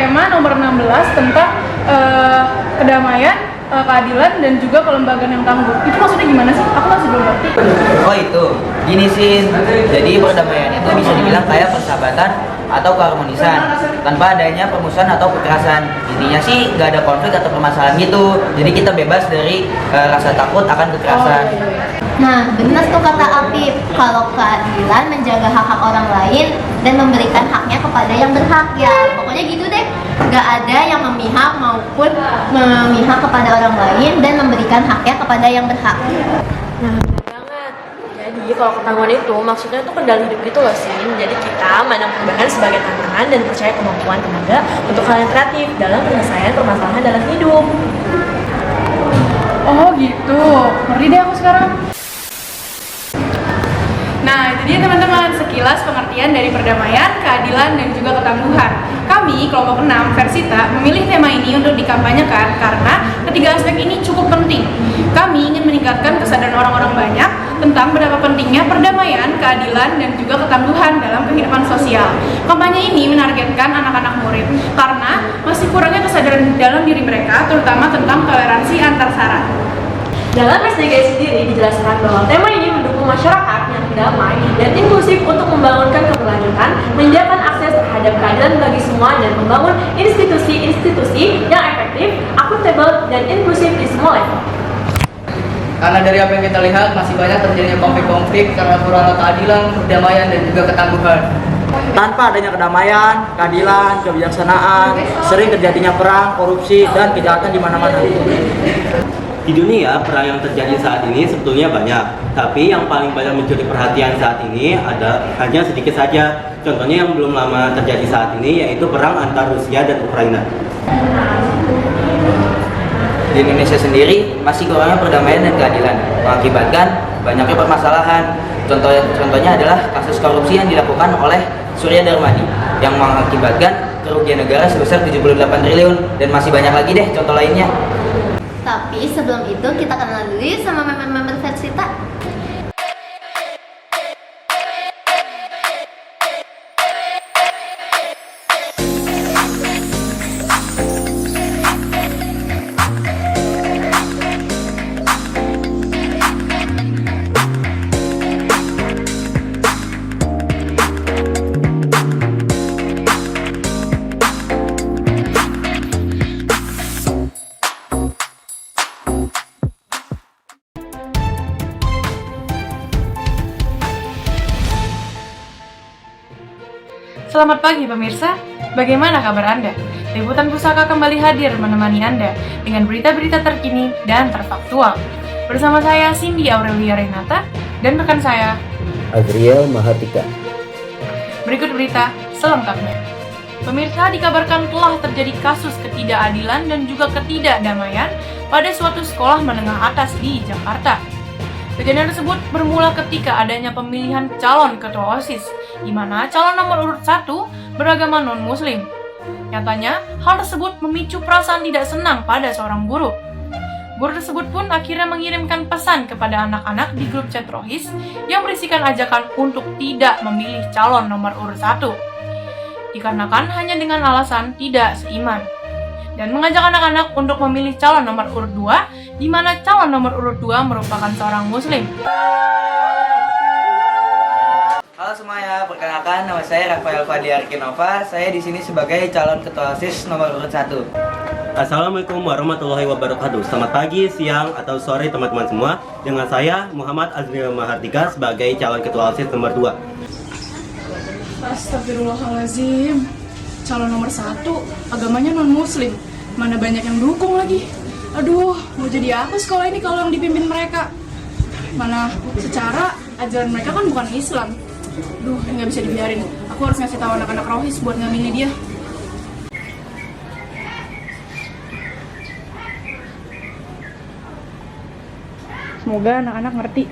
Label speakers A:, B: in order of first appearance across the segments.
A: tema nomor 16 tentang kedamaian, keadilan, dan juga kelembagaan yang tangguh. Itu maksudnya gimana sih? Aku masih belum ngerti.
B: Oh itu, gini sih. Jadi perdamaian itu bisa dibilang kayak persahabatan atau keharmonisan tanpa adanya permusuhan atau kekerasan. Intinya sih nggak ada konflik atau permasalahan gitu. Jadi kita bebas dari rasa takut akan kekerasan.
C: Nah, benar tuh kata Apip, kalau keadilan menjaga hak-hak orang lain dan memberikan haknya kepada yang berhak ya. Pokoknya gitu deh, gak ada yang memihak maupun memihak kepada orang lain dan memberikan haknya kepada yang berhak.
D: Nah, benar banget. Jadi kalau ketangguhan itu maksudnya itu kendali hidup gitu loh, Sin. Jadi kita memandang perubahan sebagai tantangan dan percaya kemampuan tenaga untuk hal yang kreatif dalam penyelesaian permasalahan dalam hidup.
A: Oh gitu, ngerti deh aku sekarang. Nah, itu dia teman-teman, sekilas pengertian dari perdamaian, keadilan, dan juga ketangguhan. Kami, kelompok 6, Versita, memilih tema ini untuk dikampanyekan karena ketiga aspek ini cukup penting. Kami ingin meningkatkan kesadaran orang-orang banyak tentang betapa pentingnya perdamaian, keadilan, dan juga ketangguhan dalam kehidupan sosial. Kampanye ini menargetkan anak-anak murid karena masih kurangnya kesadaran dalam diri mereka, terutama tentang toleransi antar sara.
D: Dalam SDGs sendiri dijelaskan bahwa tema ini mendukung masyarakat yang damai dan inklusif untuk membangunkan keberlanjutan, menyediakan akses terhadap keadilan bagi semua, dan membangun institusi-institusi yang efektif, akuntabel, dan inklusif di semua level.
E: Karena dari apa yang kita lihat, masih banyak terjadinya konflik-konflik karena kurangnya keadilan, perdamaian, dan juga ketangguhan.
B: Tanpa adanya kedamaian, keadilan, kebijaksanaan, sering terjadinya perang, korupsi, dan kejahatan di mana-mana.
F: Di dunia, perang yang terjadi saat ini sebetulnya banyak, tapi yang paling banyak mencuri perhatian saat ini hanya sedikit saja. Contohnya yang belum lama terjadi saat ini, yaitu perang antara Rusia dan Ukraina.
B: Di Indonesia sendiri masih kurangnya perdamaian dan keadilan, mengakibatkan banyaknya permasalahan. Contohnya adalah kasus korupsi yang dilakukan oleh Surya Darmadi yang mengakibatkan kerugian negara sebesar 78 triliun, dan masih banyak lagi deh contoh lainnya.
C: Tapi sebelum itu kita kenal dulu yuk sama member-member Versita.
A: Selamat pagi pemirsa, bagaimana kabar Anda? Liputan Pusaka kembali hadir menemani Anda dengan berita-berita terkini dan terfaktual. Bersama saya Cindy Aurelia Renata dan rekan saya
G: Azriel Mahardika.
A: Berikut berita selengkapnya. Pemirsa, dikabarkan telah terjadi kasus ketidakadilan dan juga ketidakdamaian pada suatu sekolah menengah atas di Jakarta. Kejadian tersebut bermula ketika adanya pemilihan calon ketua OSIS, di mana calon nomor urut 1 beragama non-muslim. Nyatanya, hal tersebut memicu perasaan tidak senang pada seorang guru. Guru tersebut pun akhirnya mengirimkan pesan kepada anak-anak di grup chat Rohis yang berisikan ajakan untuk tidak memilih calon nomor urut 1, dikarenakan hanya dengan alasan tidak seiman, dan mengajak anak-anak untuk memilih calon nomor urut 2, di mana calon nomor urut 2 merupakan seorang muslim.
B: Halo semuanya, perkenalkan nama saya Rafael Fadli Arkinova. Saya di sini sebagai calon ketua OSIS nomor urut 1.
F: Assalamualaikum warahmatullahi wabarakatuh. Selamat pagi, siang, atau sore teman-teman semua. Dengan saya Muhammad Azriel Mahardika sebagai calon ketua OSIS nomor 2.
A: Astagfirullahaladzim, calon nomor 1 agamanya non-muslim, mana banyak yang dukung lagi. Aduh, mau jadi apa sekolah ini kalau yang dipimpin mereka? Mana secara ajaran mereka kan bukan Islam. Duh, nggak bisa dibiarin. Aku harus ngasih tahu anak-anak Rohis buat nggak milih dia. Semoga anak-anak ngerti.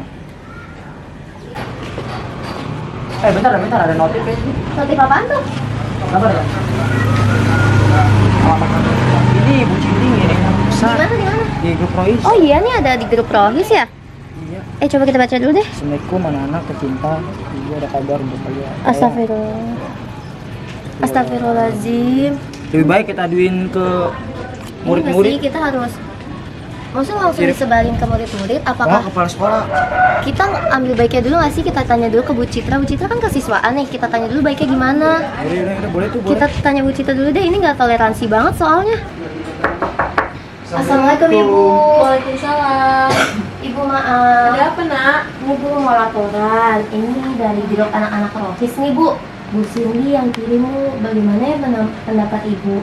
B: Bentar, ada notif ya.
C: Notif apaan tuh?
B: Kabar ya? Ini Bu Cindy ini.
C: Di mana?
B: Di grup Rohis.
C: Oh iya nih ada di grup Rohis ya?
B: Iya.
C: Coba kita baca dulu deh.
E: Assalamualaikum anak-anak tercinta. Ini ada kabar untuk kalian.
C: Astagfirullahaladzim.
E: Lebih baik kita aduin ke
C: Ini
E: murid-murid.
C: kita harus maksudnya langsung disebarin ke murid-murid. Apakah
E: Kepala sekolah.
C: kita ambil baiknya dulu nggak sih? Kita tanya dulu ke Bu Citra. Bu Citra kan kesiswaan nih. Kita tanya dulu baiknya gimana.
E: Udah, boleh tuh, boleh.
C: Kita tanya Bu Citra dulu deh. Ini nggak toleransi banget soalnya. Assalamualaikum Ibu.
D: Waalaikumsalam.
C: Ibu maaf.
D: Ada apa nak?
C: Ini Bu mau laporan. Ini dari grup anak-anak rohis nih Bu. Bu Cindy yang kirim Bu. Bagaimana ya pendapat Ibu?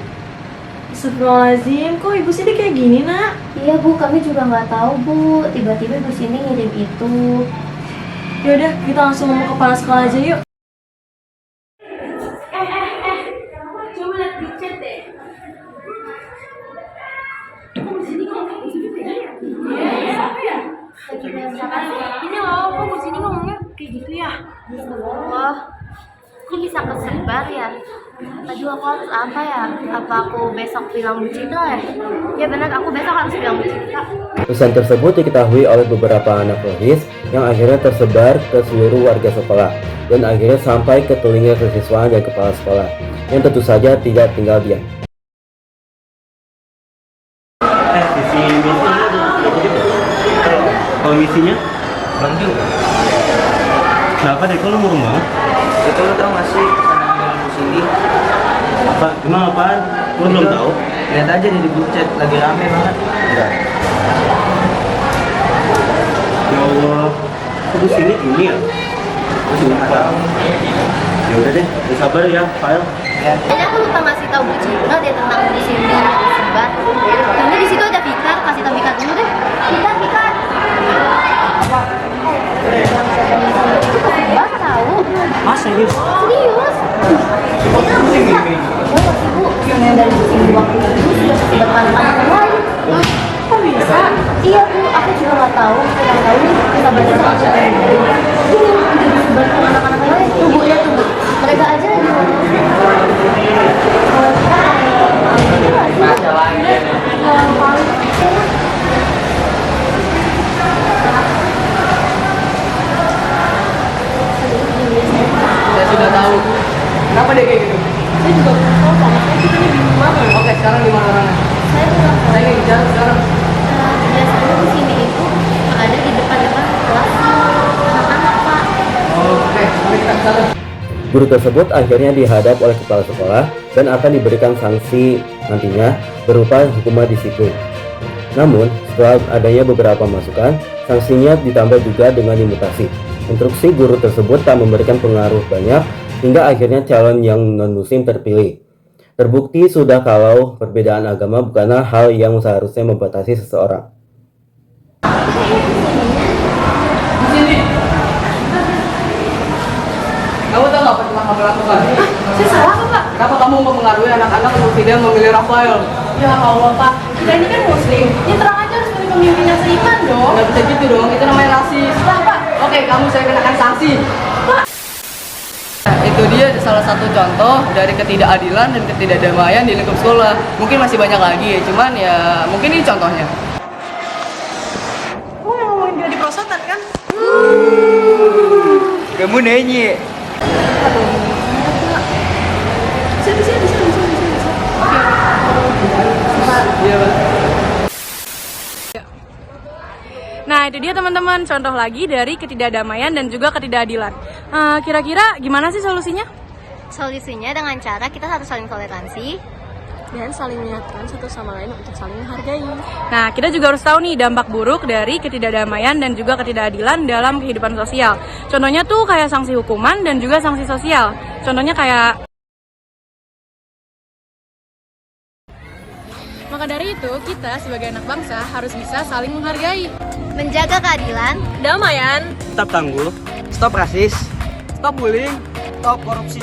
D: Astagfirullahaladzim, kok ibu sini kayak gini nak?
C: Iya Bu, kami juga nggak tahu Bu. Tiba-tiba Bu Cindy ngirim itu.
D: Yaudah, kita langsung ngomong ke kepala sekolah aja yuk. Coba lihat di chat deh.
C: Ini loh, kok Bu Cindy ngomongnya kayak gitu ya? Wah, kok bisa kesebar ya? Aduh, aku harus apa ya? Apa aku besok bilang Bu Citra ya? Ya benar, aku besok harus bilang Bu Citra.
G: Pesan tersebut diketahui oleh beberapa anak rohis yang akhirnya tersebar ke seluruh warga sekolah dan akhirnya sampai ke telinga kesiswaan dan kepala sekolah yang tentu saja tidak tinggal diam.
F: Visi misinya kalau misinya
B: Belum juga.
F: kenapa deh kok lu murung banget?
B: Itu lu tau gak sih pesanan dengan Bu Cindy?
F: Apa emang apaan? Lu belum tahu?
B: Lihat aja di grup chat lagi rame banget. Enggak.
F: Ya Allah, kok di sini ini ya? Terus nggak tahu. Ya udah deh, sabar ya, file.
B: Ya.
C: Kayaknya aku lupa ngasih tahu Bu Citra deh tentang Bu Cindy yang tersebar. Karena di situ ada Fikar, kasih tahu Fikar dulu deh. Fikar. Itu tersebar tahu.
F: Mas serius?
C: Serius? Oh masih Bu, yang dari Bu Cindy waktu itu sudah tersebar ke anak-anak yang lain.
D: Kok bisa?
C: Iya Bu, aku juga nggak tahu. Yang tahu nih kita baca sama siapa yang lain. Ini udah disebar ke anak-anak yang lain. Tuh Bu, lihat tuh Bu. Mereka aja lagi ngomong.
E: Saya sudah tahu. Kenapa dia kayak gitu?
D: Saya juga belum tahu kok, makanya kita ini bingung banget.
E: Oke, sekarang di mana orangnya?
C: Saya juga
E: Saya ingin bicara sekarang.
C: biasanya di sini itu ada di depan-depan kelas anak-anak Pak.
E: Oke, mari kita ke sana.
G: Guru tersebut akhirnya dihadap oleh kepala sekolah dan akan diberikan sanksi nantinya berupa hukuman disiplin. Namun, setelah adanya beberapa masukan, sanksinya ditambah juga dengan dimutasi. Instruksi guru tersebut tak memberikan pengaruh banyak hingga akhirnya calon yang non-muslim terpilih. Terbukti sudah kalau perbedaan agama bukanlah hal yang seharusnya membatasi seseorang.
E: Cindy, kamu tahu nggak apa yang kamu lakukan?
D: Saya salah apa Pak?
E: Kenapa kamu mempengaruhi anak-anak untuk tidak memilih Rafael?
D: Ya Allah Pak, kita ini kan muslim. Ya terang aja harus pilih pemimpin yang seiman dong.
E: Nggak bisa gitu dong, itu namanya rasis.
D: Lah Pak,
E: Oke, kamu saya kenakan sanksi. Nah, itu dia salah satu contoh dari ketidakadilan dan ketidakdamaian di lingkup sekolah. Mungkin masih banyak lagi, cuman ya mungkin ini contohnya.
D: kamu yang ngomongin dia di prosotan kan?
E: Kamu nanya.
D: Bisa.
E: Iya, Pak.
A: Nah, itu dia teman-teman, contoh lagi dari ketidakdamaian dan juga ketidakadilan. Kira-kira gimana sih solusinya?
C: Solusinya dengan cara kita harus saling toleransi.
D: Dan saling menyatukan satu sama lain untuk saling menghargai.
A: Nah, kita juga harus tahu nih dampak buruk dari ketidakdamaian dan juga ketidakadilan dalam kehidupan sosial. Contohnya tuh kayak sanksi hukuman dan juga sanksi sosial. Contohnya kayak maka dari itu, kita sebagai anak bangsa harus bisa saling menghargai.
C: Menjaga keadilan.
D: Damaian.
F: Tetap tangguh.
E: Stop rasis. Stop bullying. Stop korupsi.